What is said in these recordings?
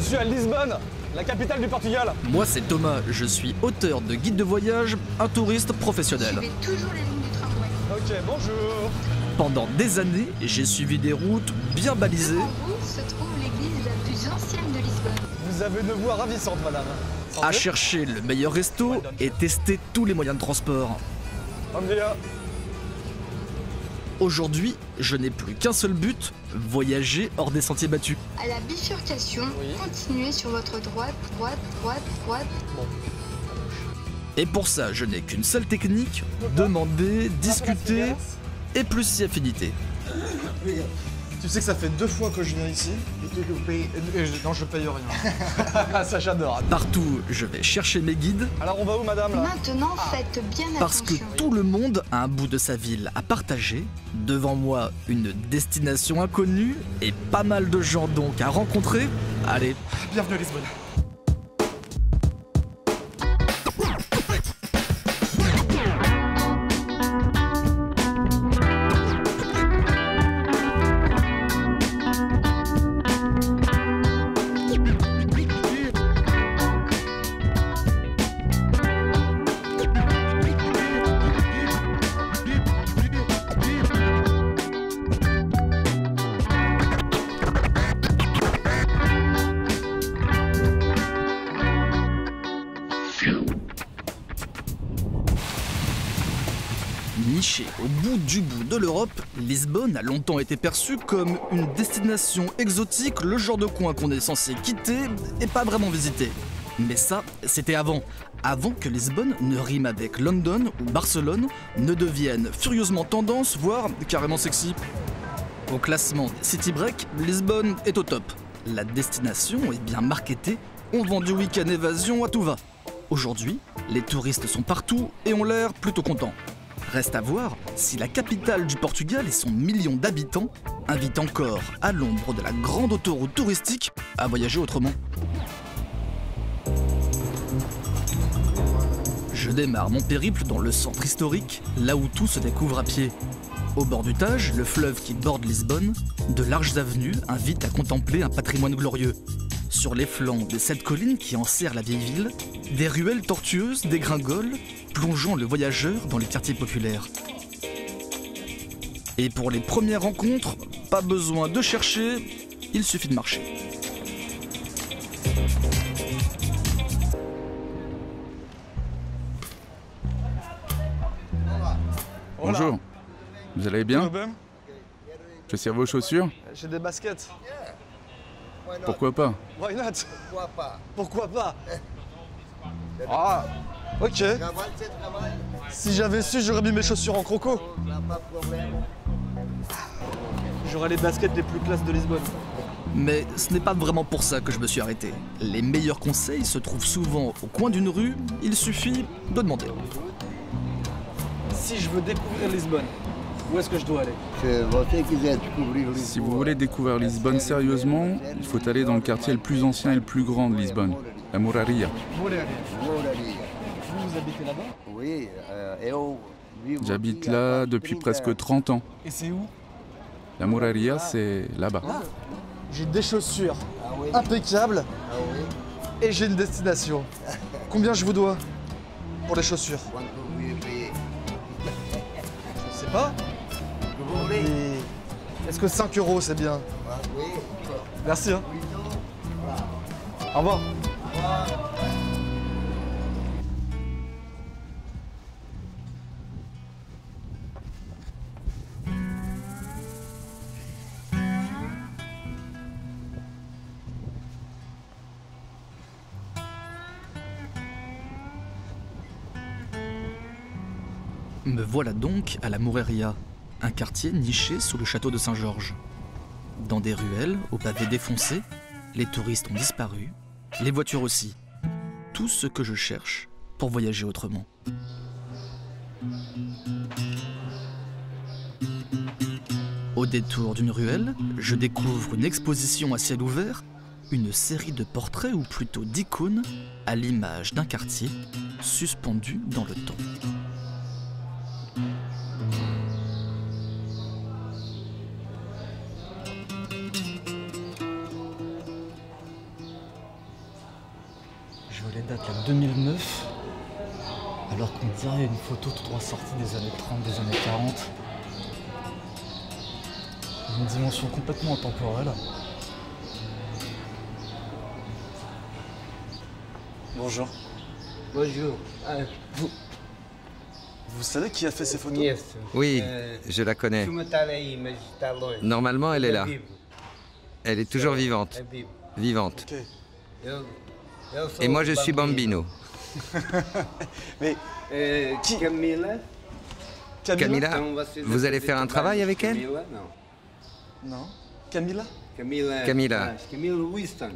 suis à Lisbonne, la capitale du Portugal. Moi c'est Thomas, je suis auteur de guide de voyage, un touriste professionnel. Suivez toujours les lignes du tramway. Ok, bonjour. Pendant des années, j'ai suivi des routes bien balisées. Devant vous se trouve l'église la plus ancienne de Lisbonne. Vous avez une voix ravissante, madame. À Santé. chercher le meilleur resto et tester tous les moyens de transport. Bom dia. Aujourd'hui, je n'ai plus qu'un seul but, voyager hors des sentiers battus. À la bifurcation, Oui. continuez sur votre droite, droite, droite, droite. Et pour ça, je n'ai qu'une seule technique, demander, discuter et plus si affinité. Tu sais que ça fait 2 fois que je viens ici. Non, je paye rien. Ça, j'adore. Partout, je vais chercher mes guides Alors, on va où, madame, là? Maintenant, faites bien parce que attention. tout le monde a un bout de sa ville à partager. Devant moi, une destination inconnue et pas mal de gens donc à rencontrer. Allez, Bienvenue à Lisbonne. nichée au bout de l'Europe, Lisbonne a longtemps été perçue comme une destination exotique, le genre de coin qu'on est censé quitter et pas vraiment visiter. Mais ça, c'était avant. Avant que Lisbonne ne rime avec London ou Barcelone, ne devienne furieusement tendance, voire carrément sexy. Au classement des city breaks, Lisbonne est au top. La destination est bien marketée, on vend du week-end évasion à tout va. Aujourd'hui, les touristes sont partout et ont l'air plutôt contents. Reste à voir si la capitale du Portugal et son million d'habitants invitent encore, à l'ombre de la grande autoroute touristique, à voyager autrement. Je démarre mon périple dans le centre historique, là où tout se découvre à pied. Au bord du Tage, le fleuve qui borde Lisbonne, de larges avenues invitent à contempler un patrimoine glorieux. Sur les flancs des 7 collines qui enserrent la vieille ville, des ruelles tortueuses dégringolent, plongeant le voyageur dans les quartiers populaires. Et pour les premières rencontres, pas besoin de chercher, il suffit de marcher. Bonjour, vous allez bien? Je sers vos chaussures? J'ai des baskets. Pourquoi pas? Why not? Pourquoi pas? Ah, ok. Si j'avais su, j'aurais mis mes chaussures en croco. J'aurais les baskets les plus classes de Lisbonne. Mais ce n'est pas vraiment pour ça que je me suis arrêté. Les meilleurs conseils se trouvent souvent au coin d'une rue, il suffit de demander. Si je veux découvrir Lisbonne, où est-ce que je dois aller? Si vous voulez découvrir Lisbonne sérieusement, il faut aller dans le quartier le plus ancien et le plus grand de Lisbonne, la Mouraria. Vous habitez là-bas? J'habite là depuis presque 30 ans. Et c'est où? La Mouraria, c'est là-bas. J'ai des chaussures impeccables et j'ai une destination. Combien je vous dois pour les chaussures? Je sais pas. Mais est-ce que 5 € c'est bien? Merci. Hein. Au revoir. Me voilà donc à la Mouraria, un quartier niché sous le château de Saint-Georges. Dans des ruelles, aux pavés défoncés, les touristes ont disparu, les voitures aussi. Tout ce que je cherche pour voyager autrement. Au détour d'une ruelle, je découvre une exposition à ciel ouvert, une série de portraits ou plutôt d'icônes à l'image d'un quartier suspendu dans le temps. date de 2009, alors qu'on dirait une photo tout droit sortie des années 30, des années 40. Une dimension complètement intemporelle. Bonjour. Bonjour. Vous savez qui a fait ces photos? Oui, je la connais. Normalement, elle est là. Elle est toujours vivante. Vivante. Ok. Et moi, je suis Bambino. Mais qui? Camilla, vous allez faire un travail avec elle? Non. Camilla? Camilla. Winston.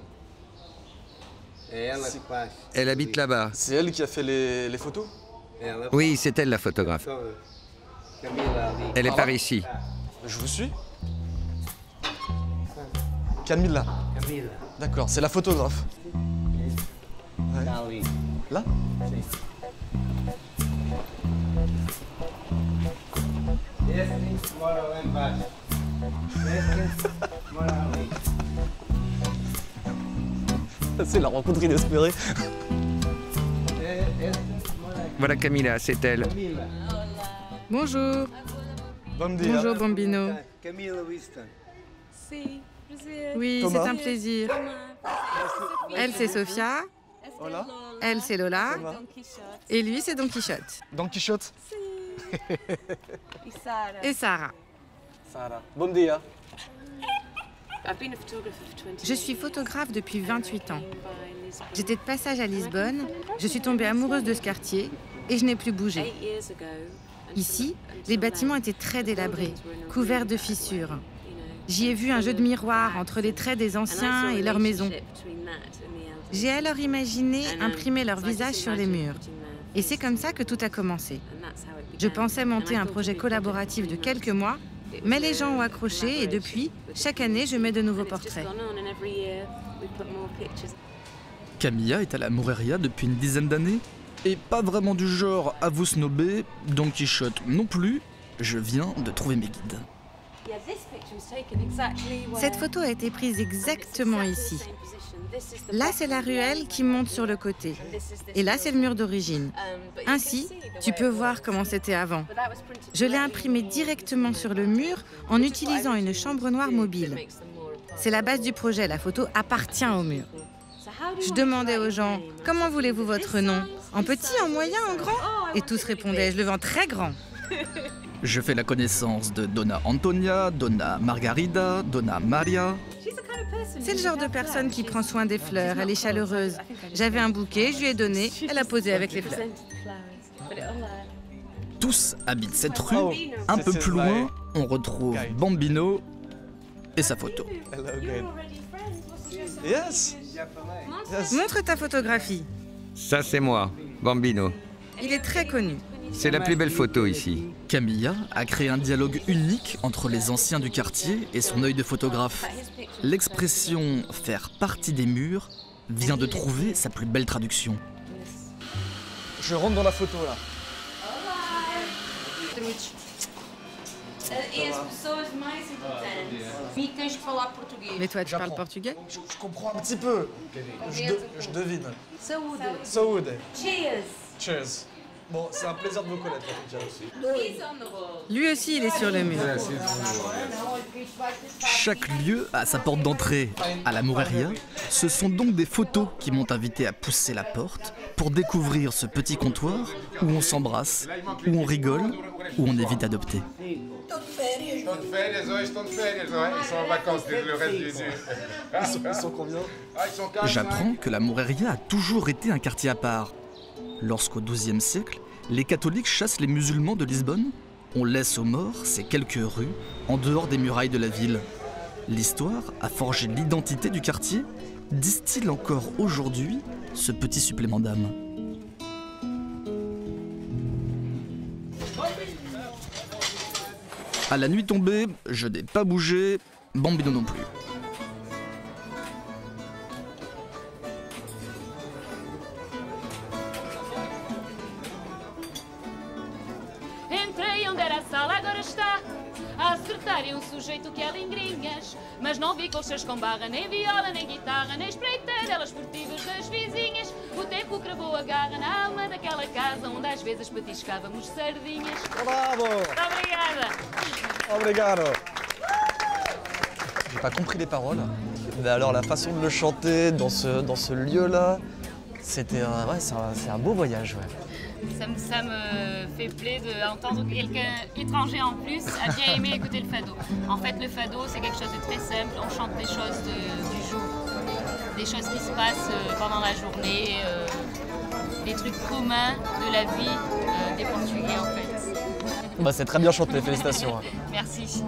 Elle habite là-bas. C'est elle qui a fait les photos? Oui, c'est elle la photographe. Elle est par ici. Je vous suis. Camilla. D'accord, c'est la photographe. Ouais. Là? C'est la rencontre inespérée. Voilà Camilla, c'est elle. Bonjour. Bom dia. Bonjour Bambino. Oui, c'est Thomas. un plaisir. Elle, c'est Sofia. Hola. Elle, c'est Lola. Thomas. Et lui, c'est Don Quichotte. Don Quichotte. Et Sarah. Sarah. Bom dia. Je suis photographe depuis 28 ans. J'étais de passage à Lisbonne, je suis tombée amoureuse de ce quartier et je n'ai plus bougé. Ici, les bâtiments étaient très délabrés, couverts de fissures. J'y ai vu un jeu de miroirs entre les traits des anciens et leurs maisons. J'ai alors imaginé imprimer leur visage sur les murs. Et c'est comme ça que tout a commencé. Je pensais monter un projet collaboratif de quelques mois, mais les gens ont accroché et depuis, chaque année, je mets de nouveaux portraits. Camilla est à la Moreria depuis une dizaine d'années, et pas vraiment du genre à vous snober, Don Quichotte non plus, je viens de trouver mes guides. Cette photo a été prise exactement ici. Là, c'est la ruelle qui monte sur le côté. Et là, c'est le mur d'origine. Ainsi, tu peux voir comment c'était avant. Je l'ai imprimé directement sur le mur en utilisant une chambre noire mobile. C'est la base du projet, la photo appartient au mur. Je demandais aux gens, comment voulez-vous votre nom? En petit, en moyen, en grand? Et tous répondaient, je le vends très grand. Je fais la connaissance de Donna Antonia, Donna Margarida, Donna Maria. C'est le genre de personne qui prend soin des fleurs, elle est chaleureuse. J'avais un bouquet, je lui ai donné, elle a posé avec les fleurs. Tous habitent cette rue. Oh, Un peu c'est plus vrai. loin, on retrouve Bambino et sa photo. Hello again. Yes. Yes. Montre ta photographie. Ça, c'est moi, Bambino. Il est très connu. C'est la plus belle photo ici. Camilla a créé un dialogue unique entre les anciens du quartier et son œil de photographe. L'expression « faire partie des murs » vient de trouver sa plus belle traduction. Je rentre dans la photo là. Mais toi, tu parles portugais? Je comprends un petit peu. Je devine. Saúde. Cheers. Bon, c'est un plaisir de vous connaître. Lui aussi, il est sur le mur. Chaque lieu a sa porte d'entrée. À la Moreria, ce sont donc des photos qui m'ont invité à pousser la porte pour découvrir ce petit comptoir où on s'embrasse, où on rigole, où on est vite adopté. Ils sont combien? J'apprends que la Moreria a toujours été un quartier à part. Lorsqu'au XIIe siècle, les catholiques chassent les musulmans de Lisbonne, on laisse aux morts ces quelques rues en dehors des murailles de la ville. L'histoire a forgé l'identité du quartier, distille encore aujourd'hui ce petit supplément d'âme. À la nuit tombée, je n'ai pas bougé, Bambino non plus. Entrei onde era sala, agora está a acertar sujeito que é lingrinhas, mas não vi colchas com barra, nem viola, nem guitarra, nem espreitadelas esportivas das vizinhas. O tempo cravou a garra na alma daquela casa onde às vezes petiscávamos sardinhas. Bravo! Obrigada! Obrigado! J'ai pas compris les paroles, mais alors la façon de le chanter dans ce lieu-là, c'était c'est un beau voyage. Ouais. Ça me fait plaisir d'entendre quelqu'un étranger en plus a bien aimé écouter le fado. En fait, le fado, c'est quelque chose de très simple. On chante des choses du jour, des choses qui se passent pendant la journée, des trucs communs de la vie des Portugais, en fait. Bah, c'est très bien chanté, félicitations. Merci.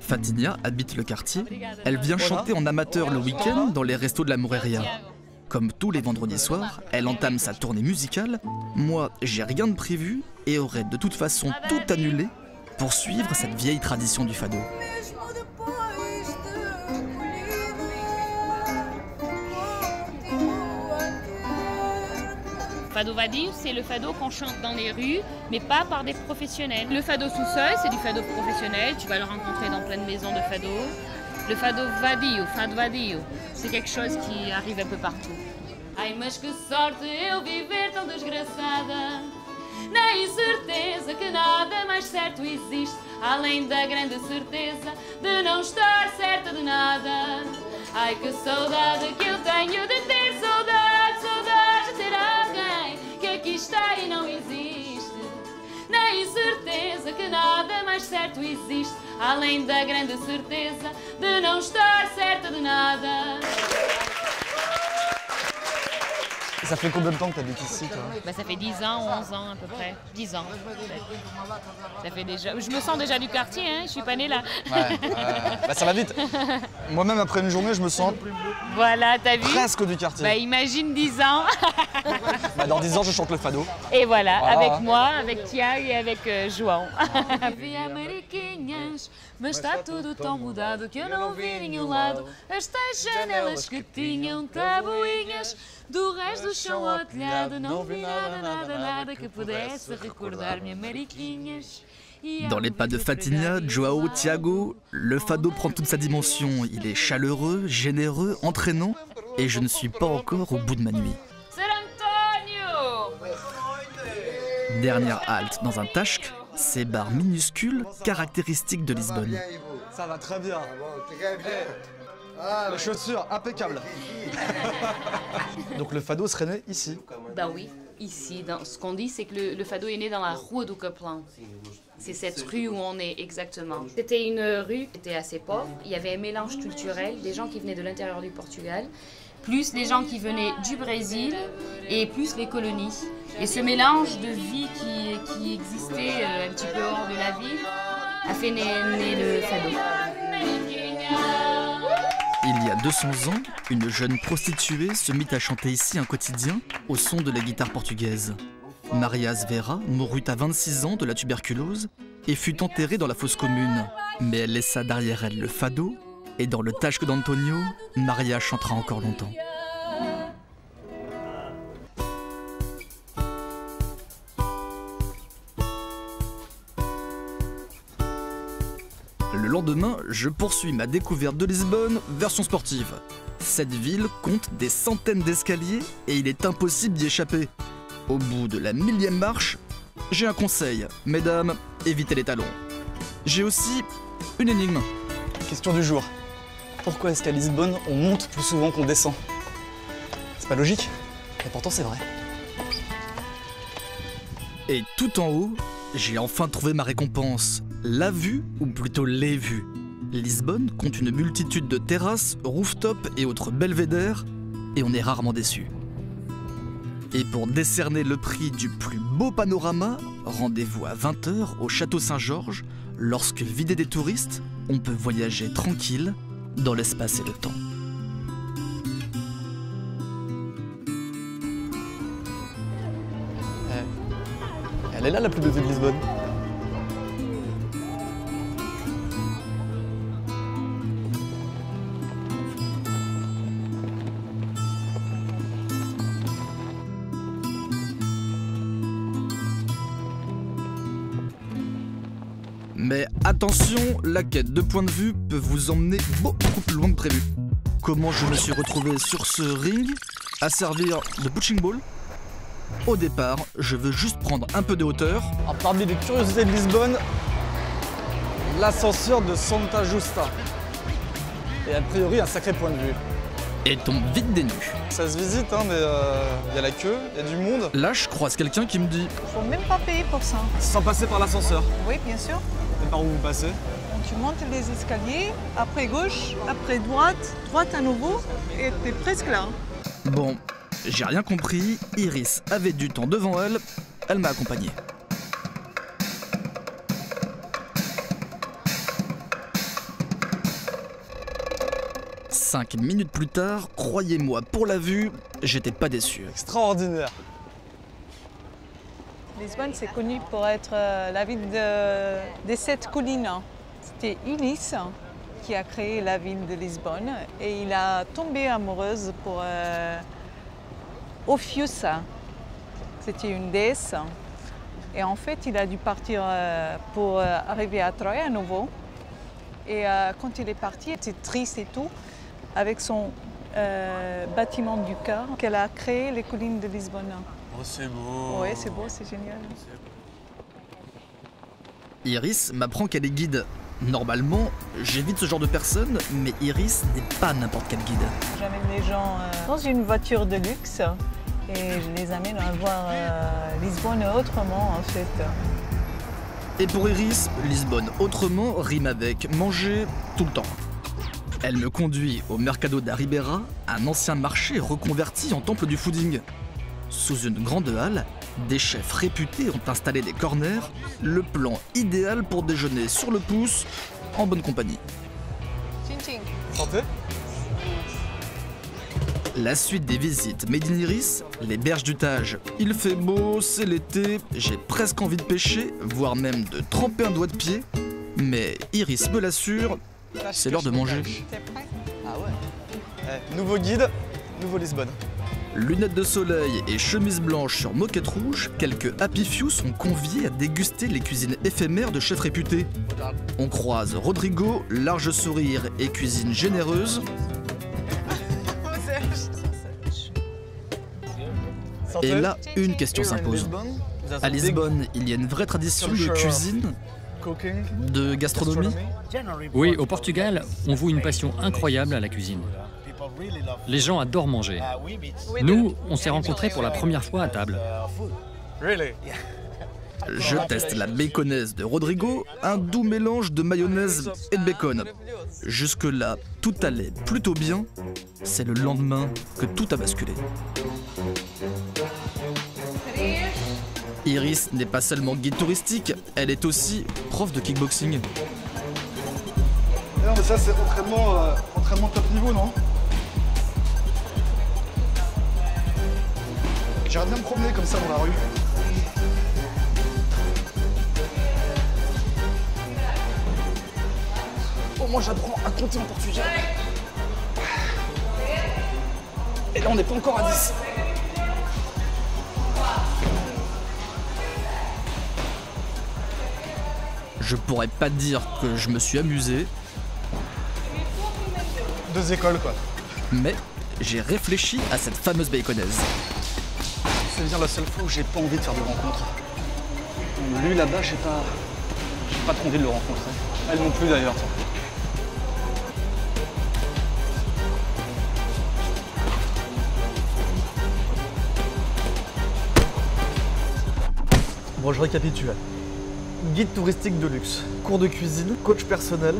Fatinia habite le quartier. Elle vient chanter en amateur le week-end dans les restos de la Moreria. Comme tous les vendredis soirs, elle entame sa tournée musicale. Moi, j'ai rien de prévu et aurais de toute façon tout annulé pour suivre cette vieille tradition du fado. Fado vadio, c'est le fado qu'on chante dans les rues, mais pas par des professionnels. Le fado sous-sol, c'est du fado professionnel. Tu vas le rencontrer dans plein de maisons de fado. Le fado vadio, c'est quelque chose qui arrive un peu partout. Ai, mas que sorte eu viver tão desgraçada, na incerteza que nada mais certo existe, além da grande certeza de não estar certa de nada. Ai, que saudade que eu tenho de ter saudade, saudade de ter alguém que aqui está e não existe, na incerteza que nada mais certo existe, além da grande certeza de não estar certa de nada. Ça fait combien de temps que tu habites ici, toi? Bah, ça fait 10 ans, 11 ans à peu près. 10 ans. Ça fait déjà... Je me sens déjà du quartier, hein, je suis pas née là. Ouais, bah, ça va vite. Moi-même, après une journée, je me sens voilà, t'as vu presque du quartier. Bah, imagine 10 ans. Bah, dans 10 ans, je chante le fado. Et voilà, voilà. Avec moi, avec Tiago et avec João. Mas está tudo tão mudado que eu não vi nenhum lado. As tais janelas que tinham tabuinhas, do resto do chão ao telhado não vi nada que pudesse recordar-me Mariquinhas. Dans les pas de Fatinia, João, Tiago, le fado prend toute sa dimension. Il est chaleureux, généreux, entraînant, et je ne suis pas encore au bout de ma nuit. Dernière halte dans un tasque, ces bars minuscules caractéristiques de Lisbonne. Ça va très bien. Les chaussures, impeccables. Donc le fado serait né ici? Bah oui, ici. Ce qu'on dit, c'est que le fado est né dans la Rua do Capelão. C'est cette rue où on est exactement. C'était une rue qui était assez pauvre. Il y avait un mélange culturel, des gens qui venaient de l'intérieur du Portugal, plus les gens qui venaient du Brésil et plus les colonies. Et ce mélange de vie qui existait un petit peu hors de la ville a fait naître le fado. Il y a 200 ans, une jeune prostituée se mit à chanter ici un quotidien au son de la guitare portugaise. Maria Vera mourut à 26 ans de la tuberculose et fut enterrée dans la fosse commune. Mais elle laissa derrière elle le fado, et dans le tasque d'Antonio, Maria chantera encore longtemps. Le lendemain, je poursuis ma découverte de Lisbonne, version sportive. Cette ville compte des centaines d'escaliers et il est impossible d'y échapper. Au bout de la 1000e marche, j'ai un conseil. Mesdames, évitez les talons. J'ai aussi une énigme. Question du jour. Pourquoi est-ce qu'à Lisbonne, on monte plus souvent qu'on descend? C'est pas logique, mais pourtant c'est vrai. Et tout en haut, j'ai enfin trouvé ma récompense. La vue, ou plutôt les vues. Lisbonne compte une multitude de terrasses, rooftops et autres belvédères, et on est rarement déçu. Et pour décerner le prix du plus beau panorama, rendez-vous à 20 h au Château Saint-Georges, lorsque vidé des touristes, on peut voyager tranquille dans l'espace et le temps. Elle est là la plus belle vue de Lisbonne. Attention, la quête de point de vue peut vous emmener beaucoup plus loin que prévu. Comment je me suis retrouvé sur ce ring à servir de punching ball? Au départ, je veux juste prendre un peu de hauteur. Alors, parmi les curiosités de Lisbonne, l'ascenseur de Santa Justa. Et a priori, un sacré point de vue. Et tombe vite des nues. Ça se visite, hein, mais il y a la queue, il y a du monde. Là, je croise quelqu'un qui me dit Faut même pas payer pour ça. Sans passer par l'ascenseur. Oui, bien sûr. Et par où vous passez? Tu montes les escaliers, après gauche, après droite, droite à nouveau, et t'es presque là. Bon, j'ai rien compris, Iris avait du temps devant elle, elle m'a accompagné. Cinq minutes plus tard, croyez-moi, pour la vue, j'étais pas déçu. Extraordinaire. Lisbonne, c'est connu pour être la ville des 7 collines. C'était Ulysse qui a créé la ville de Lisbonne et il a tombé amoureuse pour Ophiusa. C'était une déesse. Et en fait, il a dû partir pour arriver à Troie à nouveau. Et quand il est parti, il était triste et tout, avec son bâtiment du cœur, qu'elle a créé les collines de Lisbonne. Oh, c'est beau. Oui, c'est beau, c'est génial. Iris m'apprend qu'elle est guide. Normalement, j'évite ce genre de personnes, mais Iris n'est pas n'importe quel guide. J'amène les gens dans une voiture de luxe et je les amène à voir Lisbonne autrement, en fait. Et pour Iris, Lisbonne autrement rime avec manger tout le temps. Elle me conduit au Mercado da Ribeira, un ancien marché reconverti en temple du fooding. Sous une grande halle, des chefs réputés ont installé des corners, le plan idéal pour déjeuner sur le pouce, en bonne compagnie. Santé. La suite des visites Made in Iris, les berges du Tage. Il fait beau, c'est l'été, j'ai presque envie de pêcher, voire même de tremper un doigt de pied. Mais Iris me l'assure, c'est l'heure de manger. Ah ouais. Nouveau guide, nouveau Lisbonne. Lunettes de soleil et chemise blanche sur moquette rouge, quelques happy few sont conviés à déguster les cuisines éphémères de chefs réputés. On croise Rodrigo, large sourire et cuisine généreuse. Et là, une question s'impose. À Lisbonne, il y a une vraie tradition de cuisine, de gastronomie. Oui, au Portugal, on voue une passion incroyable à la cuisine. Les gens adorent manger. Nous, on s'est rencontrés pour la première fois à table. Je teste la baconaise de Rodrigo, un doux mélange de mayonnaise et de bacon. Jusque-là, tout allait plutôt bien. C'est le lendemain que tout a basculé. Iris n'est pas seulement guide touristique, elle est aussi prof de kickboxing. Non mais ça c'est entraînement top niveau, non? J'aimerais bien me promener comme ça dans la rue. Au moins j'apprends à compter en portugais. Et là on n'est pas encore à 10. Je pourrais pas dire que je me suis amusé. 2 écoles quoi. Mais j'ai réfléchi à cette fameuse baconaise. C'est bien la seule fois où j'ai pas envie de faire de rencontres. Lui là-bas, j'ai pas trop envie de le rencontrer. Elle non plus d'ailleurs. Bon, je récapitule. Guide touristique de luxe, cours de cuisine, coach personnel,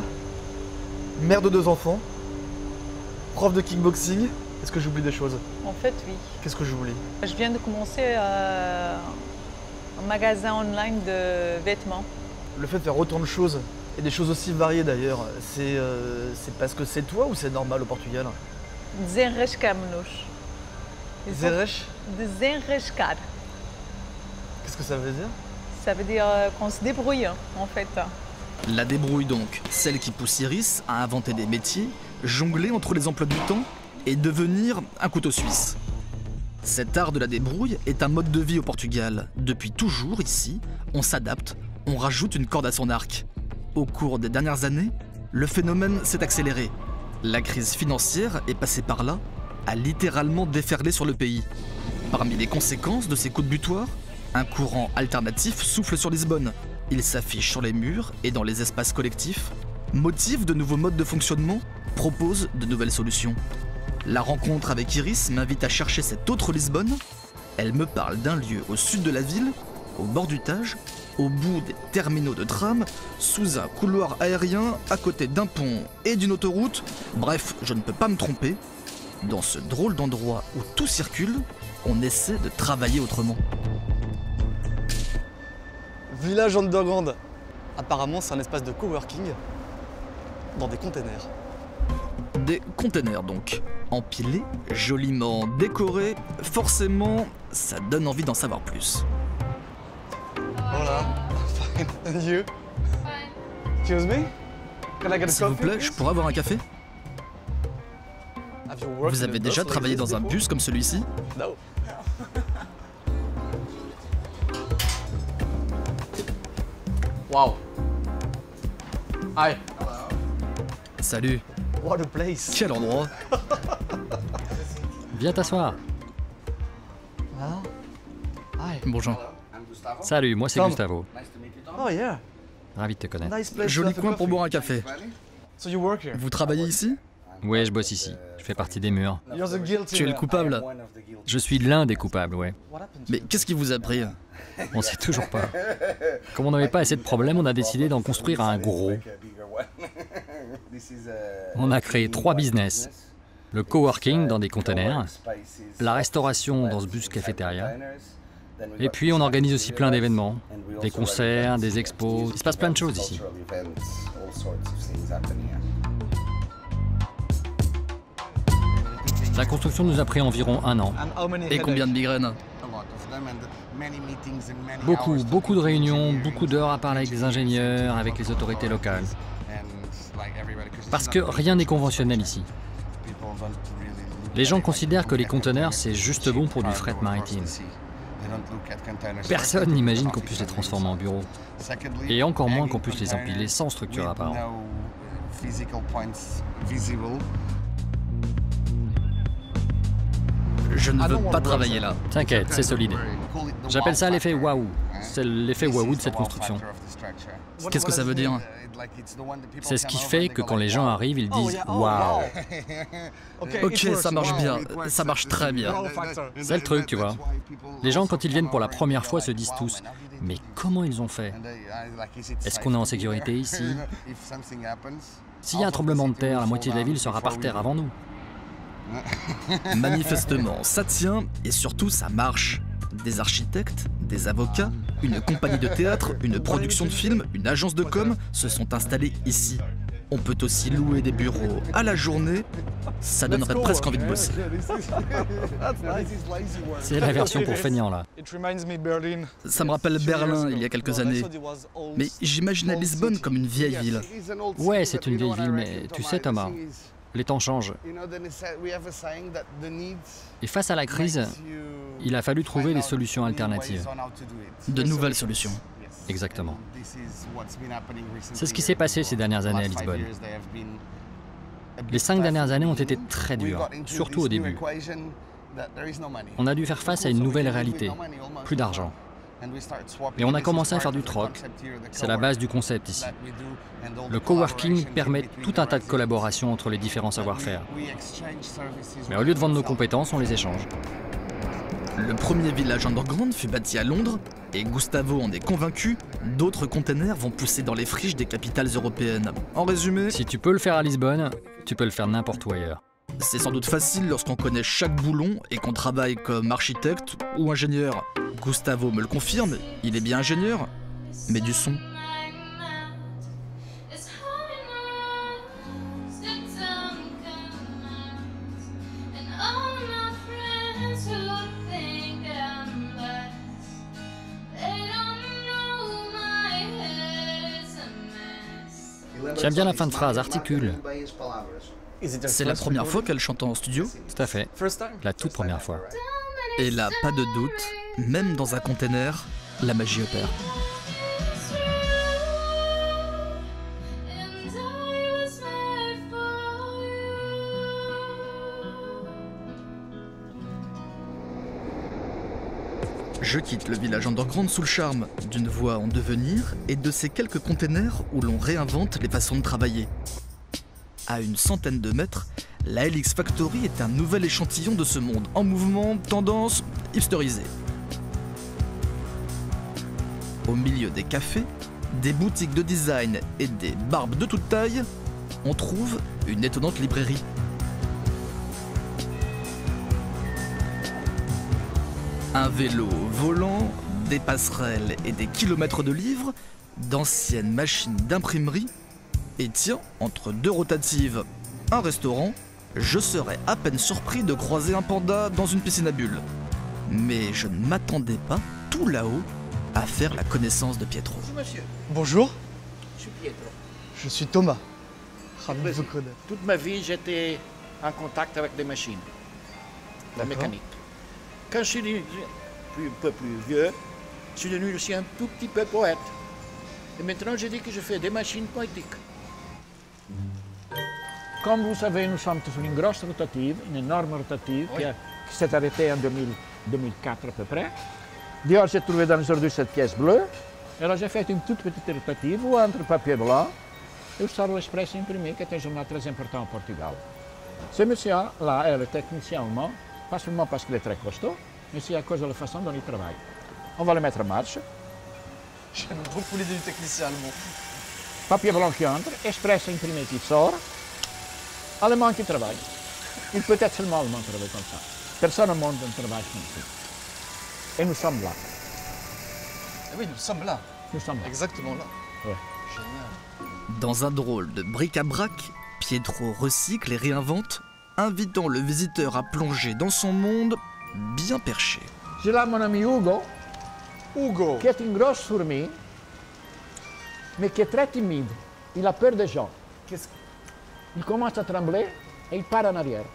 mère de 2 enfants, prof de kickboxing. Est-ce que j'oublie des choses? En fait, oui. Qu'est-ce que j'oublie? Je viens de commencer un magasin online de vêtements. Le fait de faire autant de choses, et des choses aussi variées d'ailleurs, c'est parce que c'est toi ou c'est normal au Portugal? Desenrascamos-nos. Zeresh? Desenrascar. Qu'est-ce que ça veut dire? Ça veut dire qu'on se débrouille, en fait. La débrouille donc, celle qui pousse Iris à inventer des métiers, jongler entre les emplois du temps et devenir un couteau suisse. Cet art de la débrouille est un mode de vie au Portugal. Depuis toujours ici, on s'adapte, on rajoute une corde à son arc. Au cours des dernières années, le phénomène s'est accéléré. La crise financière est passée par là, a littéralement déferlé sur le pays. Parmi les conséquences de ces coups de butoir, un courant alternatif souffle sur Lisbonne. Il s'affiche sur les murs et dans les espaces collectifs, motive de nouveaux modes de fonctionnement, propose de nouvelles solutions. La rencontre avec Iris m'invite à chercher cette autre Lisbonne. Elle me parle d'un lieu au sud de la ville, au bord du Tage, au bout des terminaux de tram, sous un couloir aérien, à côté d'un pont et d'une autoroute. Bref, je ne peux pas me tromper. Dans ce drôle d'endroit où tout circule, on essaie de travailler autrement. Village underground. Apparemment, c'est un espace de coworking dans des containers. Des containers donc, empilés, joliment décorés, forcément, ça donne envie d'en savoir plus. Voilà. Fine. And you? Excuse me? Can I get a S'il vous coffee, plaît, please? je pourrais avoir un café? Have you worked Vous in a avez bus déjà like travaillé this dans un before? bus comme celui-ci? No. Wow. Hi. Salut, What a place. quel endroit! Viens t'asseoir. Ah. Hi. Bonjour. Salut, moi c'est Tom. Gustavo. Oh yeah. Ravi de te connaître. Nice place. to Joli have a coin pour coffee. boire un café. So you work here? Vous travaillez ici? Ouais, je bosse ici. Je fais partie des murs. You're the guilty Tu es le man. coupable? Je suis l'un des coupables, ouais. What happened to Mais you? qu'est-ce qui vous a pris? On sait toujours pas. Comme on n'avait pas assez de problèmes, on a décidé d'en construire un gros. On a créé 3 business. Le coworking dans des containers, la restauration dans ce bus cafétéria, et puis on organise aussi plein d'événements, des concerts, des expos, il se passe plein de choses ici. La construction nous a pris environ 1 an. And how many Et combien de migraines? Beaucoup de réunions, beaucoup d'heures à parler avec des ingénieurs, avec les autorités locales. Parce que rien n'est conventionnel ici. Les gens considèrent que les conteneurs, c'est juste bon pour du fret maritime. Personne n'imagine qu'on puisse les transformer en bureaux. Et encore moins qu'on puisse les empiler sans structure apparente. Je ne veux pas travailler là. T'inquiète, c'est solide. J'appelle ça l'effet waouh. C'est l'effet waouh de cette construction. Qu'est-ce que ça veut dire? C'est ce qui fait que quand les gens arrivent, ils disent waouh. Ok, ça marche bien, ça marche très bien. C'est le truc, tu vois. Les gens, quand ils viennent pour la première fois, se disent tous « Mais comment ils ont fait? Est-ce qu'on est en sécurité ici? S'il y a un tremblement de terre, la moitié de la ville sera par terre avant nous. » Manifestement, ça tient et surtout ça marche. Des architectes, des avocats, une compagnie de théâtre, une production de films, une agence de com se sont installés ici. On peut aussi louer des bureaux à la journée. Ça donnerait presque envie de bosser. C'est la version pour feignants, là. Ça me rappelle Berlin il y a quelques années. Mais j'imaginais Lisbonne comme une vieille ville. Ouais, c'est une vieille ville, mais tu sais, Thomas, les temps changent. Et face à la crise, il a fallu trouver des solutions alternatives. De nouvelles solutions. Exactement. C'est ce qui s'est passé ces dernières années à Lisbonne. Les 5 dernières années ont été très dures, surtout au début. On a dû faire face à une nouvelle réalité, plus d'argent. Et on a commencé à faire du troc. C'est la base du concept ici. Le coworking permet tout un tas de collaborations entre les différents savoir-faire. Mais au lieu de vendre nos compétences, on les échange. Le premier village underground fut bâti à Londres, et Gustavo en est convaincu, d'autres containers vont pousser dans les friches des capitales européennes. En résumé, Si tu peux le faire à Lisbonne, tu peux le faire n'importe où ailleurs. c'est sans doute facile lorsqu'on connaît chaque boulon et qu'on travaille comme architecte ou ingénieur. Gustavo me le confirme, il est bien ingénieur, mais du son. J'aime bien la fin de phrase, articule. C'est la première fois qu'elle chante en studio, Tout à fait. La toute première fois. et là, pas de doute, même dans un container, la magie opère. Je quitte le village underground sous le charme d'une voie en devenir et de ces quelques containers où l'on réinvente les façons de travailler. À une centaine de mètres, la LX Factory est un nouvel échantillon de ce monde en mouvement, tendance hipsterisée. Au milieu des cafés, des boutiques de design et des barbes de toute taille, on trouve une étonnante librairie. Un vélo volant, des passerelles et des kilomètres de livres, d'anciennes machines d'imprimerie, et tiens, entre deux rotatives, un restaurant, je serais à peine surpris de croiser un panda dans une piscine à bulles. Mais je ne m'attendais pas, tout là-haut, à faire la connaissance de Pietro. Bonjour monsieur. Bonjour. Je suis Pietro. Je suis Thomas. Ravi de vous connaître. Toute ma vie, j'étais en contact avec des machines, la mécanique. Quand je suis devenu un peu plus vieux, je suis devenu aussi un tout petit peu poète. Et maintenant, je dis que je fais des machines poétiques. Comme vous savez, nous sommes sur une grosse rotative, une énorme rotative qui s'est arrêtée en 2004 à peu près. D'ailleurs, j'ai trouvé dans aujourd'hui cette pièce bleue. Et alors, j'ai fait une toute petite rotative où entre papier blanc et o Star Express imprimé, qui est un journal très important au Portugal. Ce monsieur-là est le technicien allemand, pas seulement parce qu'il est très costaud, mais c'est à cause de la façon dont il travaille. On va le mettre en marche. J'aime beaucoup l'idée du technicien allemand. Papier blanc qui entre, Express imprimé qui sort, allemand qui travaille. Il peut être seulement allemand qui travaille comme ça. Personne au monde ne travaille comme ça. Et nous sommes là. Et oui, nous sommes là. Nous sommes là. Exactement là. Ouais. Génial. Dans un drôle de bric-à-brac, Pietro recycle et réinvente, invitant le visiteur à plonger dans son monde bien perché. J'ai là mon ami Hugo, qui est une grosse fourmi, mais qui est très timide. Il a peur des gens. Il commence à trembler et il part en arrière.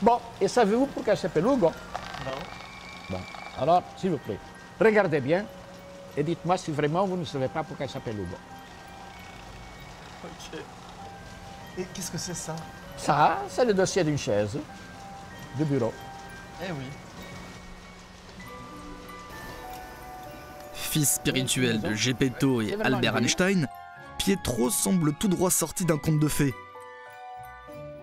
Bon, et savez-vous pourquoi il s'appelle Hugo? Non. Bon, alors, s'il vous plaît, regardez bien et dites-moi si vraiment vous ne savez pas pourquoi il s'appelle Hugo. Ok. Et qu'est-ce que c'est ça? Ça, c'est le dossier d'une chaise de bureau. Eh oui. Fils spirituel de Geppetto et Albert Einstein, Pietro semble tout droit sorti d'un conte de fées.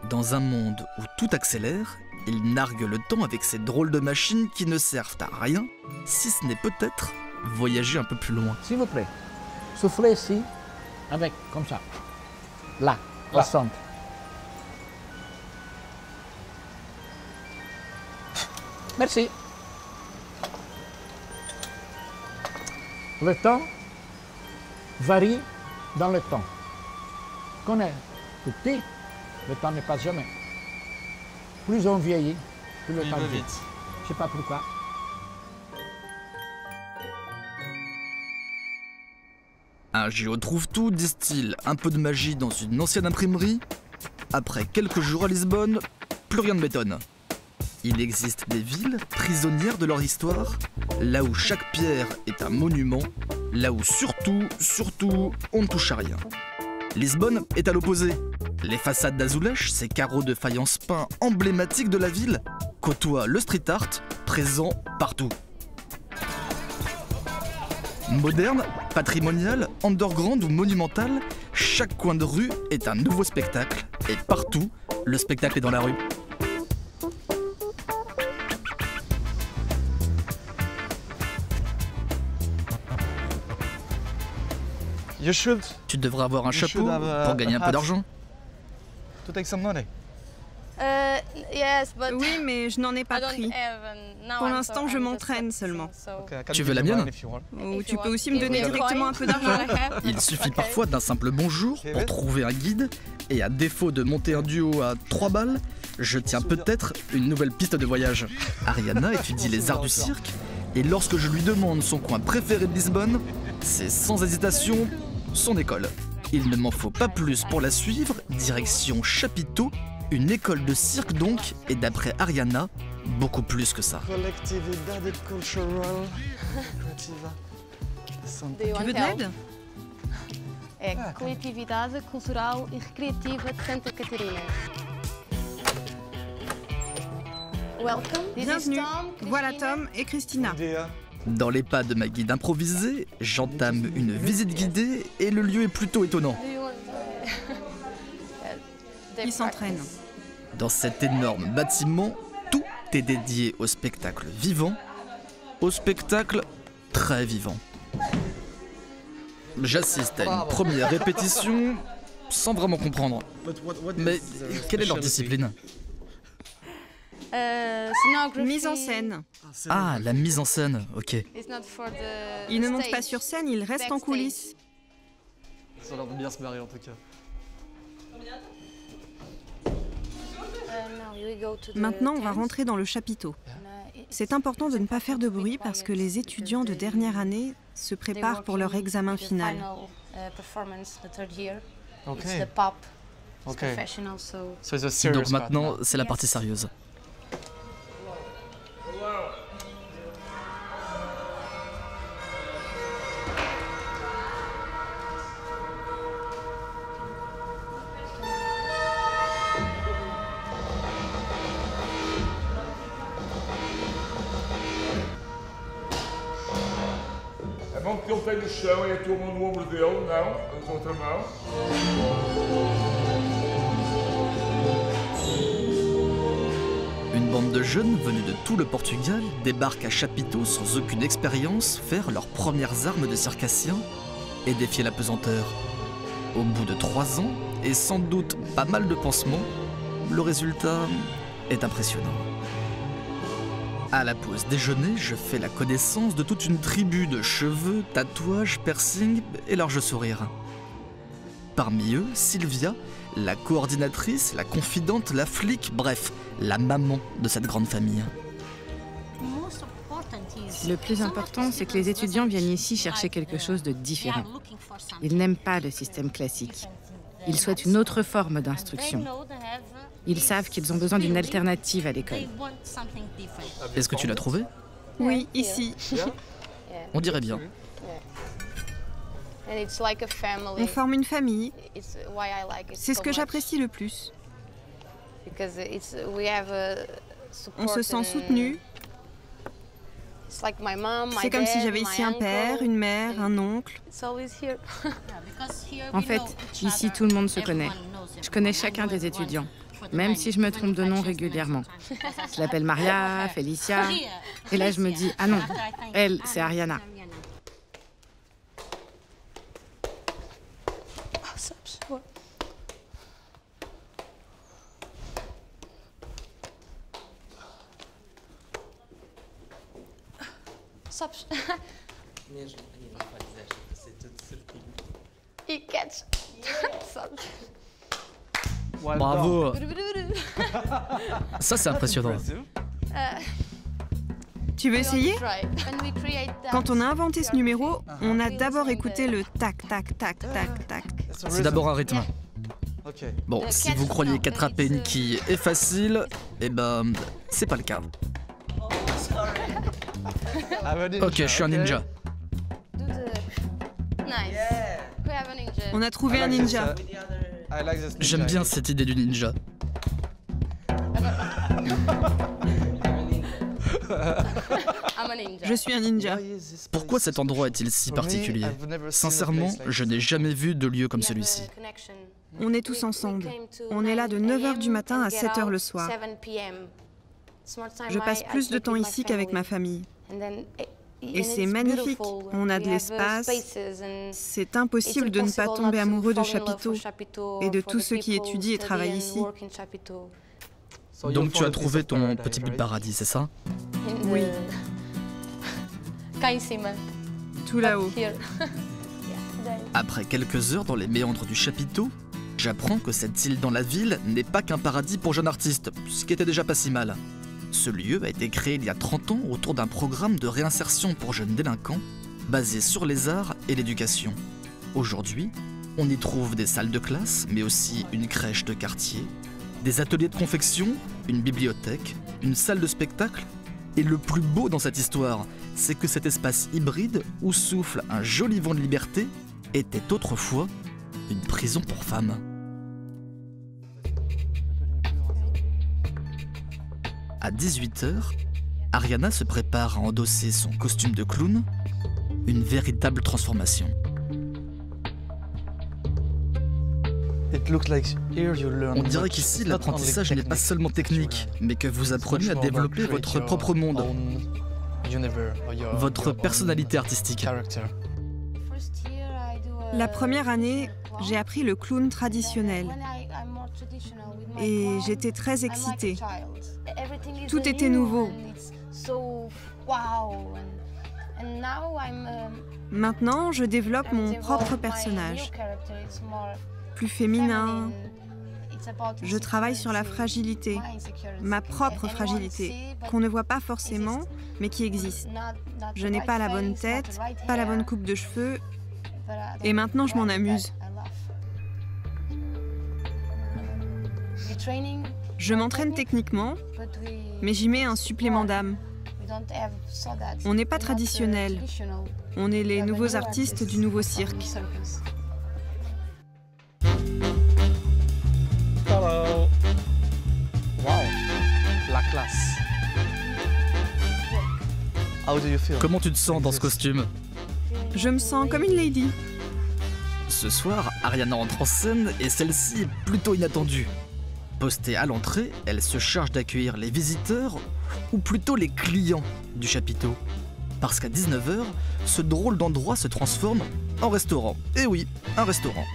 Dans un monde où tout accélère, il nargue le temps avec ces drôles de machines qui ne servent à rien, si ce n'est peut-être voyager un peu plus loin. S'il vous plaît, soufflez ici, avec, comme ça. Là, au centre. Merci. Le temps varie dans le temps. Quand on est tout petit, le temps ne passe jamais. Plus on vieillit, plus le temps vite. Je ne sais pas pourquoi. Un géo trouve tout, disent-ils, un peu de magie dans une ancienne imprimerie. Après quelques jours à Lisbonne, plus rien ne m'étonne. Il existe des villes prisonnières de leur histoire, là où chaque pierre est un monument, là où surtout, on ne touche à rien. Lisbonne est à l'opposé. Les façades d'azulèche, ces carreaux de faïence peints emblématiques de la ville, côtoient le street art, présent partout. Moderne, patrimonial, underground ou monumental, chaque coin de rue est un nouveau spectacle, et partout, le spectacle est dans la rue. Tu devrais avoir un chapeau pour gagner un peu d'argent. To take some money. Oui, mais je n'en ai pas pris. Pour l'instant, je m'entraîne seulement. Tu veux la mienne? Ou tu peux aussi me donner directement un peu d'argent. Il suffit parfois d'un simple bonjour pour trouver un guide, et à défaut de monter un duo à 3 balles, je tiens peut-être une nouvelle piste de voyage. Ariana étudie les arts du cirque, et lorsque je lui demande son coin préféré de Lisbonne, c'est sans hésitation son école. Il ne m'en faut pas plus pour la suivre, direction Chapiteau, une école de cirque donc, et d'après Ariana, beaucoup plus que ça. Colectividade cultural creativa. Tu veux de l'aide? É coletividade cultural e recreativa de Santa Catarina. Bienvenue, voilà Tom et Christina. Dans les pas de ma guide improvisée, j'entame une visite guidée et le lieu est plutôt étonnant. Ils s'entraînent. Dans cet énorme bâtiment, tout est dédié au spectacle vivant, au spectacle très vivant. J'assiste à une première répétition sans vraiment comprendre. Mais quelle est leur discipline? Mise en scène. Ah, la mise en scène, ok. Ils ne montent pas sur scène, ils restent en coulisses. Ça a l'air de bien se marrer en tout cas. Maintenant, on va rentrer dans le chapiteau. C'est important de ne pas faire de bruit parce que les étudiants de dernière année se préparent pour leur examen final. Donc maintenant, c'est la partie sérieuse. A mão que ele tem no chão é a tua mão no ombro dele, não? A tua outra mão. Une bande de jeunes venus de tout le Portugal débarquent à Chapiteau sans aucune expérience, faire leurs premières armes de circassien et défier la pesanteur. Au bout de 3 ans, et sans doute pas mal de pansements, le résultat est impressionnant. À la pause déjeuner, je fais la connaissance de toute une tribu de cheveux, tatouages, piercings et larges sourires. Parmi eux, Sylvia, la coordinatrice, la confidente, la flic, bref, la maman de cette grande famille. Le plus important, c'est que les étudiants viennent ici chercher quelque chose de différent. Ils n'aiment pas le système classique. Ils souhaitent une autre forme d'instruction. Ils savent qu'ils ont besoin d'une alternative à l'école. Est-ce que tu l'as trouvé? Oui, ici. On dirait bien. On forme une famille. C'est ce que j'apprécie le plus. On se sent soutenu. C'est comme si j'avais ici un père, une mère, un oncle. En fait, ici, tout le monde se connaît. Je connais chacun des étudiants, même si je me trompe de nom régulièrement. Je l'appelle Maria, Felicia, et là je me dis, ah non, elle, c'est Ariana. Sabes? E catch. Sabes? Bravo. Ça, c'est impressionnant. Tu veux essayer? Quand on a inventé ce numéro, on a d'abord écouté le tac, tac, tac, tac, tac. C'est d'abord un rythme. Bon, si vous croyez qu'attraper une quille est facile, eh ben, c'est pas le cas. Ok, je suis un ninja. On a trouvé un ninja. J'aime bien cette idée du ninja. Je suis un ninja. Pourquoi cet endroit est-il si particulier? Sincèrement, je n'ai jamais vu de lieu comme celui-ci. On est tous ensemble. On est là de 9h du matin à 7h le soir. Je passe plus de temps ici qu'avec ma famille. Et c'est magnifique. On a de l'espace. C'est impossible de ne pas tomber amoureux de Chapiteau et de tous ceux qui étudient et travaillent ici. Donc tu as trouvé ton petit bout de paradis, c'est ça? Oui. Tout là-haut. Après quelques heures dans les méandres du Chapiteau, j'apprends que cette île dans la ville n'est pas qu'un paradis pour jeunes artistes, ce qui était déjà pas si mal. Ce lieu a été créé il y a 30 ans autour d'un programme de réinsertion pour jeunes délinquants, basé sur les arts et l'éducation. Aujourd'hui, on y trouve des salles de classe, mais aussi une crèche de quartier, des ateliers de confection, une bibliothèque, une salle de spectacle, et le plus beau dans cette histoire, c'est que cet espace hybride où souffle un joli vent de liberté était autrefois une prison pour femmes. À 18 h, Ariana se prépare à endosser son costume de clown, une véritable transformation. On dirait qu'ici, l'apprentissage n'est pas seulement technique, mais que vous apprenez à développer votre propre monde, votre personnalité artistique. La première année, j'ai appris le clown traditionnel et j'étais très excitée. Tout était nouveau. Maintenant, je développe mon propre personnage. Plus féminin. Je travaille sur la fragilité, ma propre fragilité, qu'on ne voit pas forcément, mais qui existe. Je n'ai pas la bonne tête, pas la bonne coupe de cheveux, et maintenant je m'en amuse. Je m'entraîne techniquement, mais j'y mets un supplément d'âme. On n'est pas traditionnel, on est les nouveaux artistes du nouveau cirque. Hello. Wow, la classe. How do you feel? Comment tu te sens dans ce costume? Je me sens comme une lady. Ce soir, Ariana entre en scène et celle-ci est plutôt inattendue. Postée à l'entrée, elle se charge d'accueillir les visiteurs, ou plutôt les clients du chapiteau. Parce qu'à 19 h, ce drôle d'endroit se transforme en restaurant. Et oui, un restaurant.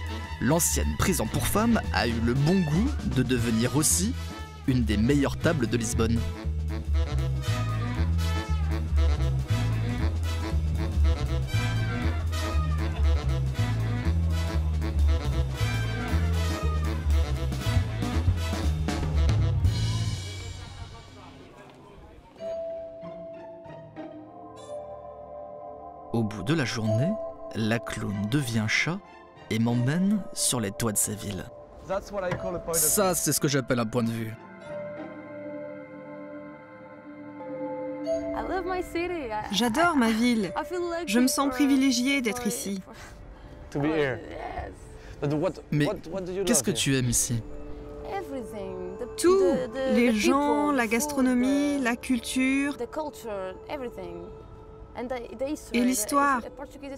L'ancienne prison pour femmes a eu le bon goût de devenir aussi une des meilleures tables de Lisbonne. Au bout de la journée, la clown devient chat et m'emmène sur les toits de sa ville. Ça, c'est ce que j'appelle un point de vue. J'adore ma ville. Je me sens privilégiée d'être ici. Mais qu'est-ce que tu aimes ici? Tout, les gens, la gastronomie, la culture et l'histoire.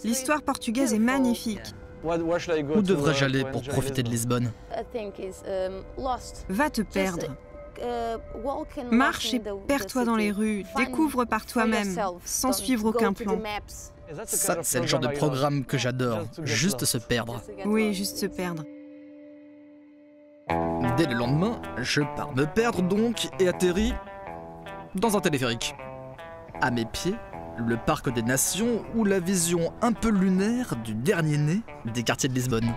L'histoire portugaise est magnifique. Où devrais-je aller pour profiter de Lisbonne? Va te perdre. Marche et perds-toi dans les rues, découvre par toi-même, sans suivre aucun plan. Ça, c'est le genre de programme que j'adore, juste se perdre. Oui, juste se perdre. Dès le lendemain, je pars me perdre donc et atterris dans un téléphérique. À mes pieds, le Parc des Nations ou la vision un peu lunaire du dernier né des quartiers de Lisbonne.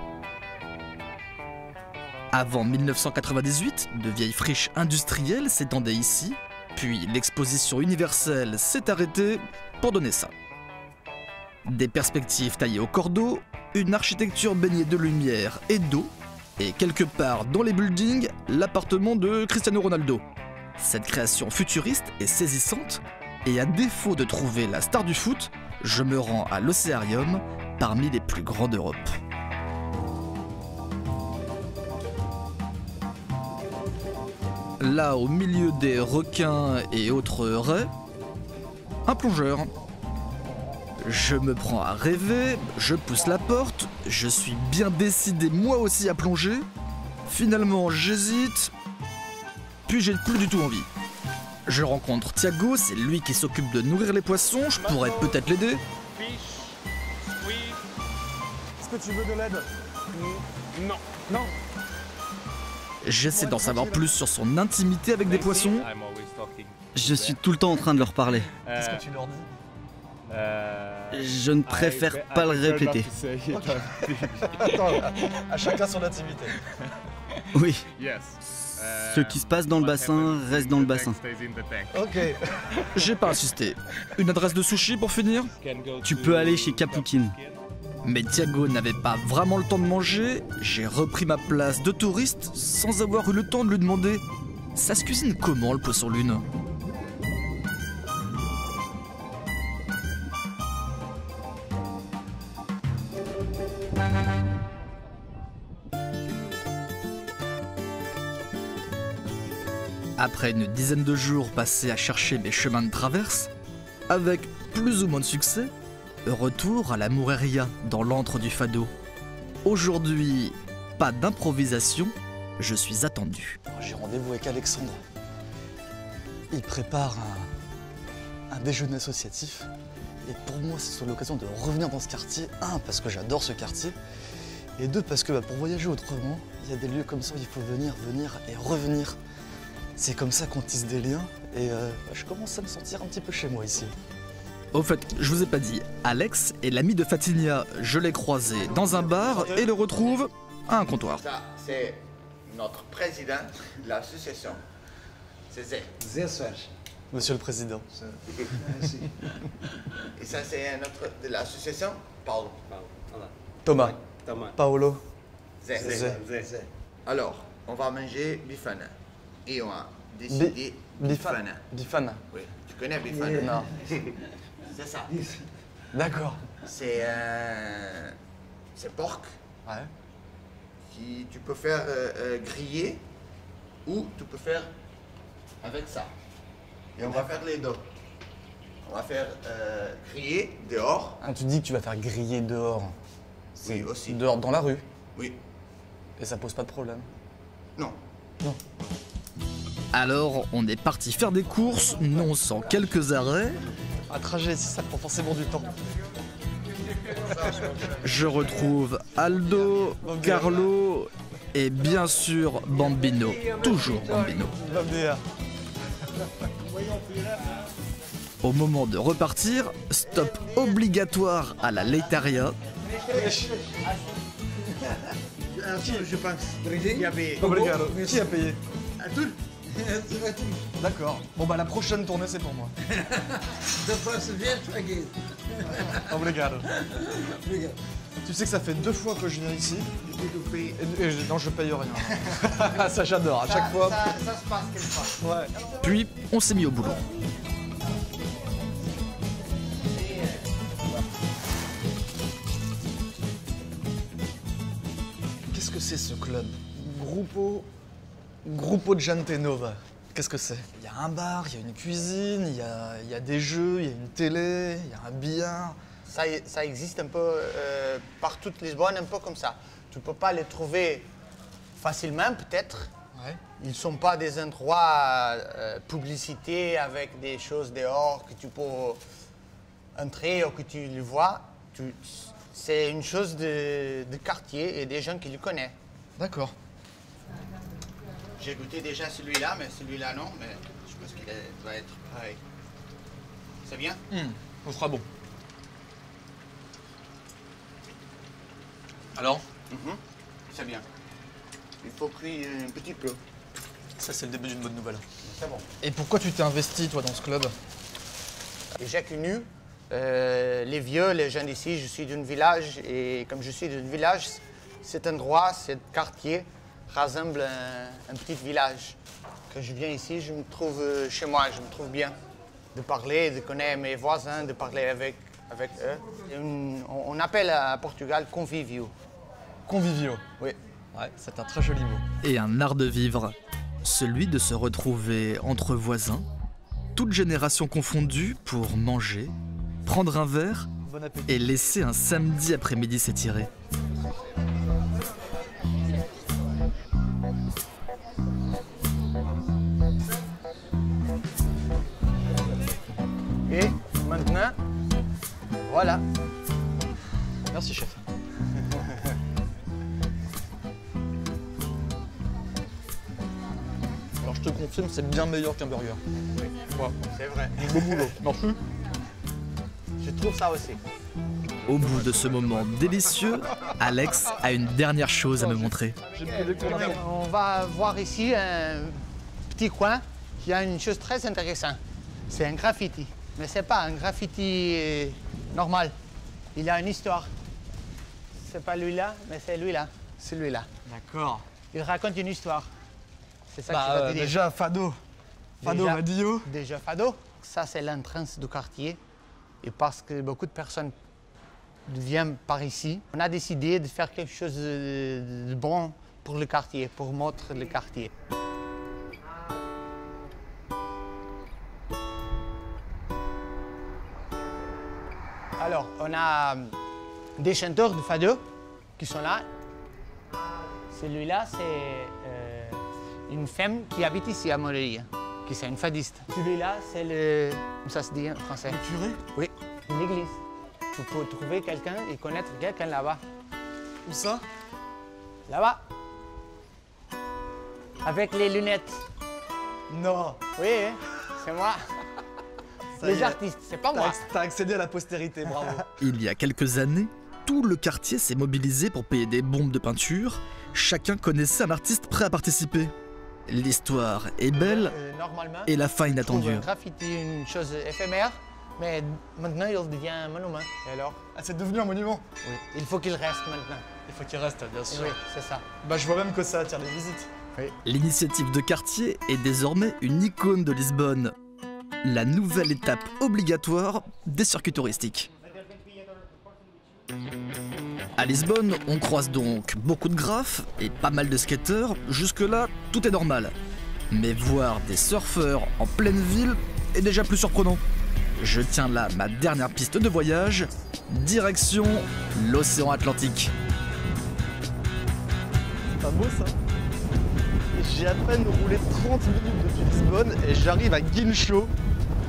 Avant 1998, de vieilles friches industrielles s'étendaient ici, puis l'exposition universelle s'est arrêtée pour donner ça. Des perspectives taillées au cordeau, une architecture baignée de lumière et d'eau, et quelque part dans les buildings, l'appartement de Cristiano Ronaldo. Cette création futuriste est saisissante, et à défaut de trouver la star du foot, je me rends à l'Océarium, parmi les plus grands d'Europe. Là, au milieu des requins et autres raies, un plongeur. Je me prends à rêver, je pousse la porte, je suis bien décidé moi aussi à plonger. Finalement, j'hésite, puis j'ai plus du tout envie. Je rencontre Thiago, c'est lui qui s'occupe de nourrir les poissons, je pourrais peut-être l'aider. Est-ce que tu veux de l'aide? Non. Non. J'essaie d'en savoir plus sur son intimité avec des poissons. Je suis tout le temps en train de leur parler. Qu'est-ce que tu leur dis? Je ne préfère pas le répéter. Attends, à chacun son intimité. Oui. Ce qui se passe dans le bassin reste dans le bassin. Ok. J'ai pas insisté. Une adresse de sushi pour finir? Tu peux aller chez Capucine. Mais Thiago n'avait pas vraiment le temps de manger, j'ai repris ma place de touriste sans avoir eu le temps de lui demander « Ça se cuisine comment le poisson lune ?» Après une dizaine de jours passés à chercher mes chemins de traverse, avec plus ou moins de succès, retour à la Moureria dans l'antre du fado. Aujourd'hui, pas d'improvisation, je suis attendu. J'ai rendez-vous avec Alexandre. Il prépare un déjeuner associatif. Et pour moi, c'est l'occasion de revenir dans ce quartier. Un, parce que j'adore ce quartier. Et deux, parce que pour voyager autrement, il y a des lieux comme ça où il faut venir et revenir. C'est comme ça qu'on tisse des liens. Et je commence à me sentir un petit peu chez moi ici. Au fait, je vous ai pas dit, Alex est l'ami de Fatinia. Je l'ai croisé dans un bar et le retrouve à un comptoir. Ça, c'est notre président de l'association. C'est Zé. Monsieur le Président. Merci. Et ça, c'est un autre de l'association, Paolo. Thomas. Paolo. Zé. Alors, on va manger bifana. Et on a décidé bifana. Bifana. Oui, tu connais bifana? Non. C'est ça. D'accord. C'est porc. Ouais. Qui tu peux faire griller ou tu peux faire avec ça. Et on va faire les deux. On va faire griller dehors. Ah, tu dis que tu vas faire griller dehors. Oui, aussi. Dehors, dans la rue? Oui. Et ça pose pas de problème? Non. Non. Alors, on est parti faire des courses, non sans quelques arrêts. Un trajet ici, ça prend forcément du temps. Je retrouve Aldo, Carlo et bien sûr Bambino. Toujours Bambino. Au moment de repartir, stop obligatoire à la laitaria. Je pense. Il y avait... Qui a payé? Tout. D'accord. Bon bah la prochaine tournée c'est pour moi. Obrigado. Tu sais que ça fait 2 fois que je viens ici. Non, je paye rien. Ça j'adore, à chaque fois. Ça se passe quelquefois. Ouais. Puis, on s'est mis au boulot. Qu'est-ce que c'est ce club? Gruppo Gente Nova. Qu'est-ce que c'est? Il y a un bar, il y a une cuisine, il y a des jeux, il y a une télé, il y a un billard. Ça existe un peu partout de Lisbonne, un peu comme ça. Tu ne peux pas les trouver facilement, peut-être. Ouais. Ils ne sont pas des endroits publicités avec des choses dehors que tu peux entrer ou que tu les vois. C'est une chose de quartier et des gens qui le connaissent. D'accord. J'ai goûté déjà celui-là, mais celui-là non, mais je pense qu'il doit être pareil. C'est bien? On sera bon. Alors? C'est bien. Il faut cuire un petit peu. Ça, c'est le début d'une bonne nouvelle. C'est bon. Et pourquoi tu t'es investi, toi, dans ce club? J'ai connu les vieux, les gens d'ici. Je suis d'un village et comme je suis d'un village, cet endroit, ce quartier rassemble un petit village. Quand je viens ici, je me trouve chez moi, je me trouve bien. De parler, de connaître mes voisins, de parler avec eux. On appelle à Portugal convivio. Convivio? Oui. Ouais, c'est un très joli mot. Et un art de vivre, celui de se retrouver entre voisins, toutes générations confondues, pour manger, prendre un verre et laisser un samedi après-midi s'étirer. Et maintenant, voilà. Merci, chef. Alors, je te confirme, c'est bien meilleur qu'un burger. Oui, ouais. C'est vrai. Beau boulot. Merci. Je trouve ça aussi. Au bout de ce moment délicieux, Alex a une dernière chose à me montrer. On va voir ici un petit coin qui a une chose très intéressante. C'est un graffiti. Mais c'est pas un graffiti normal. Il a une histoire. C'est pas lui-là, mais c'est lui-là. C'est lui-là. D'accord. Il raconte une histoire. C'est ça que je vais te dire. Déjà, Fado. Fado Radio. Déjà Fado. Ça, c'est l'entrance du quartier. Et parce que beaucoup de personnes viennent par ici, on a décidé de faire quelque chose de bon pour le quartier, pour montrer le quartier. On a des chanteurs de fado qui sont là. Celui-là, c'est une femme qui habite ici à Montréal, qui est une fadiste. Celui-là, c'est le... ça se dit en français. Le curé? Oui, une église. Tu peux trouver quelqu'un et connaître quelqu'un là-bas. Où ça? Là-bas. Avec les lunettes. Non. Oui, c'est moi. Les artistes, c'est pas moi. T'as accédé à la postérité, bravo. Il y a quelques années, tout le quartier s'est mobilisé pour payer des bombes de peinture. Chacun connaissait un artiste prêt à participer. L'histoire est belle et la fin inattendue. Le graffiti est une chose éphémère, mais maintenant il devient un monument. Et alors? Ah, c'est devenu un monument? Oui. Il faut qu'il reste maintenant. Il faut qu'il reste, bien sûr. Oui, c'est ça. Bah, je vois même que ça attire les visites. Oui. L'initiative de quartier est désormais une icône de Lisbonne. La nouvelle étape obligatoire des circuits touristiques. À Lisbonne, on croise donc beaucoup de graphes et pas mal de skateurs. Jusque-là, tout est normal. Mais voir des surfeurs en pleine ville est déjà plus surprenant. Je tiens là ma dernière piste de voyage, direction l'océan Atlantique. C'est pas beau ça? J'ai à peine roulé 30 minutes depuis Lisbonne et j'arrive à Guincho,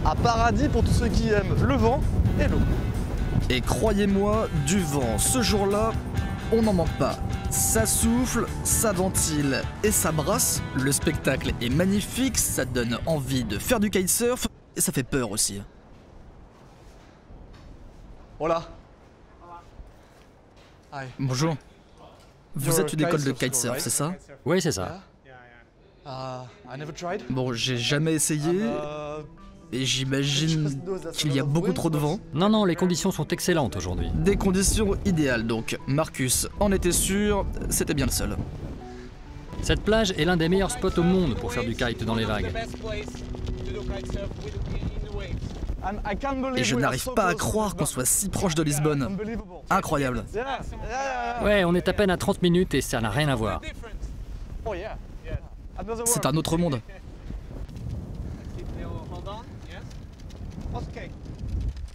un paradis pour tous ceux qui aiment le vent et l'eau. Et croyez-moi, du vent ce jour-là, on n'en manque pas. Ça souffle, ça ventile et ça brasse. Le spectacle est magnifique, ça donne envie de faire du kitesurf et ça fait peur aussi. Hola. Bonjour. Vous êtes une école de kitesurf, c'est ça? Oui, c'est ça. Bon, j'ai jamais essayé. Et j'imagine qu'il y a beaucoup trop de vent. Non, non, les conditions sont excellentes aujourd'hui. Des conditions idéales donc. Marcus en était sûr, c'était bien le seul. Cette plage est l'un des meilleurs spots au monde pour faire du kite dans les vagues. Et je n'arrive pas à croire qu'on soit si proche de Lisbonne. Incroyable. Ouais, on est à peine à 30 minutes et ça n'a rien à voir. C'est un autre monde.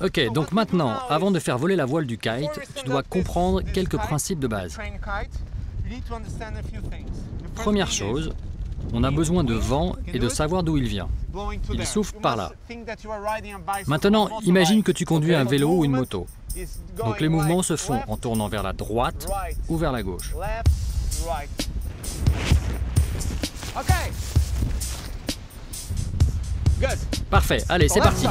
Ok, donc maintenant, avant de faire voler la voile du kite, tu dois comprendre quelques principes de base. Première chose, on a besoin de vent et de savoir d'où il vient. Il souffle par là. Maintenant, imagine que tu conduis un vélo ou une moto. Donc les mouvements se font en tournant vers la droite ou vers la gauche. Parfait, allez, c'est parti.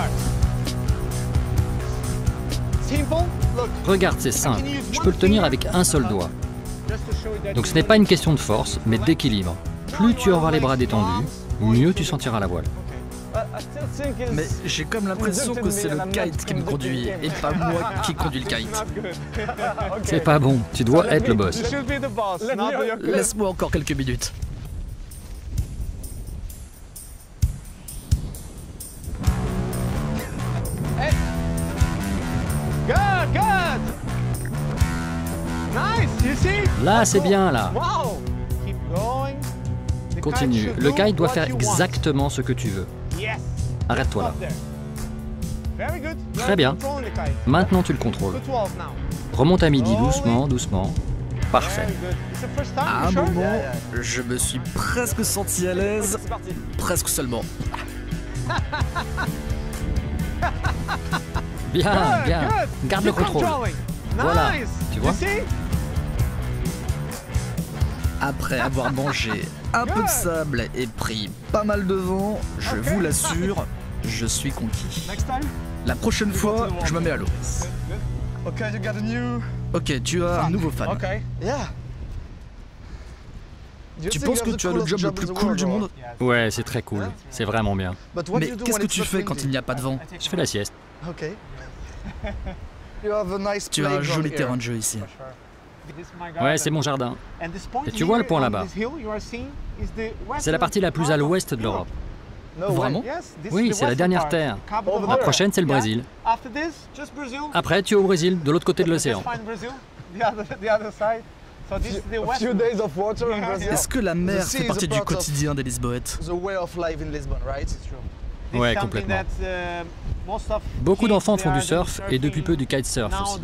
Regarde, c'est simple. Je peux le tenir avec un seul doigt. Donc ce n'est pas une question de force, mais d'équilibre. Plus tu auras les bras détendus, mieux tu sentiras la voile. Mais j'ai comme l'impression que c'est le kite qui me conduit et pas moi qui conduis le kite. C'est pas bon, tu dois être le boss. Laisse-moi encore quelques minutes. Là, c'est bien, là. Continue. Le kite doit faire exactement ce que tu veux. Arrête-toi là. Très bien. Maintenant, tu le contrôles. Remonte à midi, doucement, doucement. Parfait. À un moment, je me suis presque senti à l'aise. Presque seulement. Bien, bien. Garde le contrôle. Voilà, tu vois? Après avoir mangé un peu de sable et pris pas mal de vent, je vous l'assure, je suis conquis. La prochaine fois, je me mets à l'eau. Ok, tu as un nouveau fan. Tu penses que tu as le job le plus cool du monde? Ouais, c'est très cool. C'est vraiment bien. Mais qu'est-ce que tu fais quand il n'y a pas de vent? Je fais la sieste. Tu as un joli terrain de jeu ici. Ouais, c'est mon jardin. Et tu vois le point là-bas? C'est la partie la plus à l'ouest de l'Europe. Vraiment? Oui, c'est la dernière terre. La prochaine, c'est le Brésil. Après, tu es au Brésil, de l'autre côté de l'océan. Est-ce que la mer fait partie du quotidien des Lisboètes? Ouais, complètement. Beaucoup d'enfants font du surf et depuis peu du kitesurf aussi.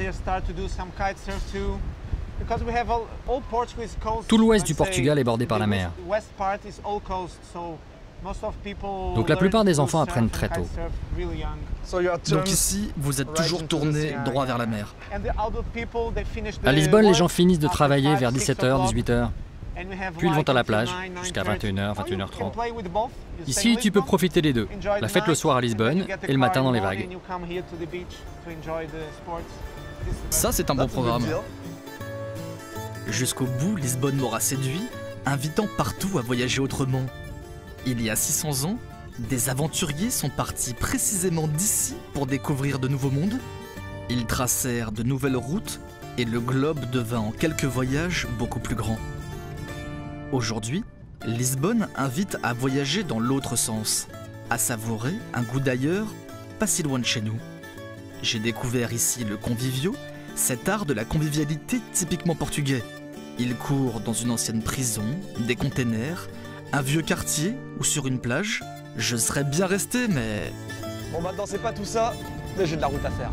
Tout l'ouest du Portugal est bordé par la mer. Donc la plupart des enfants apprennent très tôt. Donc ici, vous êtes toujours tourné droit vers la mer. À Lisbonne, les gens finissent de travailler vers 17h, 18h. Puis ils vont à la plage jusqu'à 21h, 21h30. Ici, tu peux profiter des deux. La fête le soir à Lisbonne et le matin dans les vagues. Ça, c'est un bon programme. Jusqu'au bout, Lisbonne m'aura séduit, invitant partout à voyager autrement. Il y a 600 ans, des aventuriers sont partis précisément d'ici pour découvrir de nouveaux mondes. Ils tracèrent de nouvelles routes et le globe devint en quelques voyages beaucoup plus grand. Aujourd'hui, Lisbonne invite à voyager dans l'autre sens, à savourer un goût d'ailleurs, pas si loin de chez nous. J'ai découvert ici le convivio, cet art de la convivialité typiquement portugais. Il court dans une ancienne prison, des containers, un vieux quartier ou sur une plage. Je serais bien resté, mais... Bon, maintenant c'est pas tout ça, mais j'ai de la route à faire.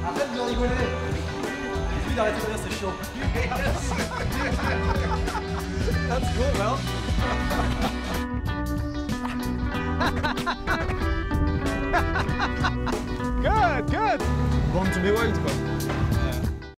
Arrête de rigoler. Lui d'arrêter de rire, c'est chiant. That's cool, man. Good, good. Born to be wild, quoi.